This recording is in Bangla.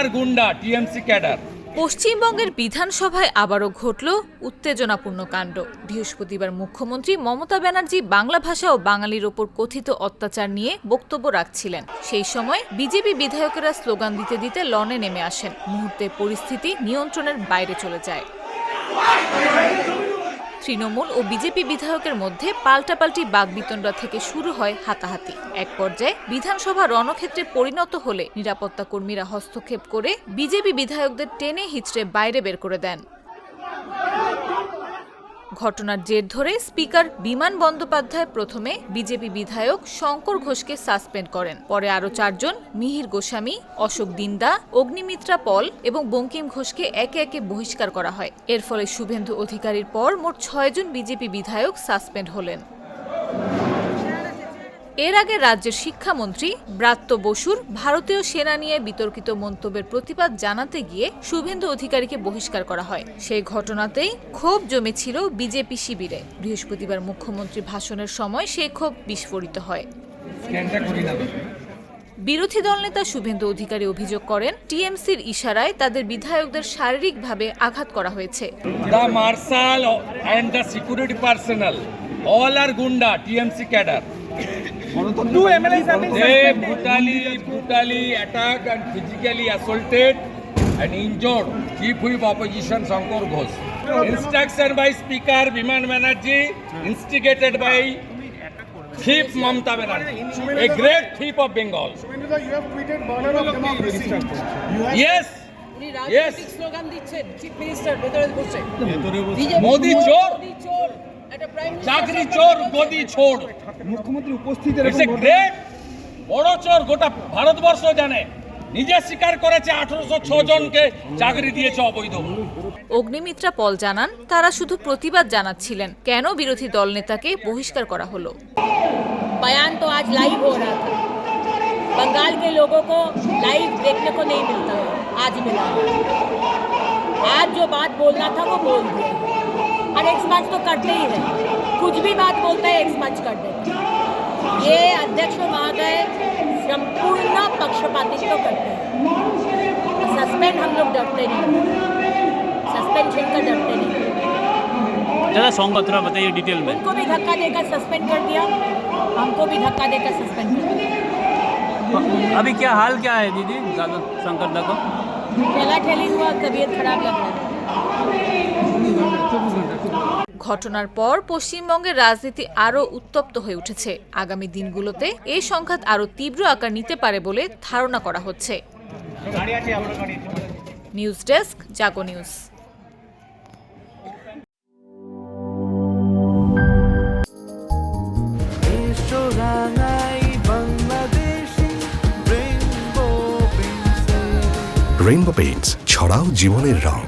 are gunda, TMC cadre. পশ্চিমবঙ্গের বিধানসভায় আবারও ঘটল উত্তেজনাপূর্ণ কাণ্ড। বৃহস্পতিবার মুখ্যমন্ত্রী মমতা ব্যানার্জি বাংলা ভাষা ও বাঙালির ওপর কথিত অত্যাচার নিয়ে বক্তব্য রাখছিলেন। সেই সময় বিজেপি বিধায়কেরা স্লোগান দিতে দিতে লনে নেমে আসেন। মুহূর্তে পরিস্থিতি নিয়ন্ত্রণের বাইরে চলে যায়। তৃণমূল ও বিজেপি বিধায়কের মধ্যে পাল্টাপাল্টি বাগবিতণ্ডা থেকে শুরু হয় হাতাহাতি। এক পর্যায়ে বিধানসভা রণক্ষেত্রে পরিণত হলে নিরাপত্তা কর্মীরা হস্তক্ষেপ করে বিজেপি বিধায়কদের টেনে হিচড়ে বাইরে বের করে দেন। ঘটনার জের ধরে স্পিকার বিমান বন্দ্যোপাধ্যায় প্রথমে বিজেপি বিধায়ক শঙ্কর ঘোষকে সাসপেন্ড করেন। পরে আরও 4 জন মিহির গোস্বামী, অশোক দিন্দা, অগ্নিমিত্রা পল এবং বঙ্কিম ঘোষকে একে একে বহিষ্কার করা হয়। এর ফলে শুভেন্দু অধিকারীর পর মোট 6 জন বিজেপি বিধায়ক সাসপেন্ড হলেন। এর আগে রাজ্যের শিক্ষামন্ত্রী ব্রাত্য বসুর ভারতীয় সেনা নিয়ে বিতর্কিত মন্তব্যের প্রতিবাদ জানাতে গিয়ে শুভেন্দু অধিকারীকে বহিষ্কার করা হয়। সেই ঘটনাতেই ক্ষোভ জমেছিল বিজেপি শিবিরে। বৃহস্পতিবার মুখ্যমন্ত্রী ভাষণের সময় সেই ক্ষোভ বিস্ফোরিত হয়। বিরোধী দলনেতা শুভেন্দু অধিকারী অভিযোগ করেন, টিএমসির ইশারায় তাদের বিধায়কদের শারীরিকভাবে আঘাত করা হয়েছে। The marshal and the security personnel all are gunda, TMC cadre. They brutally attacked and physically assaulted and injured Chief Whip Opposition Shankar Ghosh. Instruction by Speaker Biman Banerjee, instigated by thief Mamata Banerjee, a great thief of Bengal. You have tweeted burner of democracy. Yes. Yes. Slogan দিচ্ছেন চিফ মিনিস্টার ভেতরে বসে মোদি চোর, চাকরি চোর, গদি চোর। মুখ্যমন্ত্রী উপস্থিত ইটস এ গ্রেট বড় চোর, গোটা ভারতবর্ষ জানে। নিজে স্বীকার করেছে 1806 জনকে চাকরি দিয়েছে অবৈধ। অগ্নিমিত্রা পল জানান, তারা শুধু প্রতিবাদ জানাচ্ছিলেন। কেন বিরোধী দলনেতাকে বহিষ্কার করা হলো? बयान तो आज लाइव हो रहा था। बंगाल के लोगों को लाइव देखने को नहीं मिलता है, आज मिला है। आज जो बात बोलना था वो बोल दिया। और एक्समच तो करते ही है, कुछ भी बात बोलता है एक्समच कर देते हैं। ये अध्यक्ष महोदय संपूर्ण पक्षपातित्व करते हैं। सस्पेंड हम लोग डरते नहीं, सस्पेंशन का डरते नहीं। ज़्यादा सॉन्ग थोड़ा बताइए डिटेल में। उनको भी धक्का देकर सस्पेंड कर दिया, हमको भी धक्का देकर सस्पेंड कर दिया। अभी क्या हाल क्या है दीदी शंकर दा को? ठेला ठेली हुआ, तबीयत खराब लग रहा है। ঘটনার পর পশ্চিমবঙ্গের রাজনীতি আরও উত্তপ্ত হয়ে উঠেছে। আগামী দিনগুলোতে এই সংঘাত আরও তীব্র আকার নিতে পারে বলে ধারণা করা হচ্ছে। নিউজ ডেস্ক, জাগো নিউজ। রেইনবো পেইন্টস, ছড়াও জীবনের রং।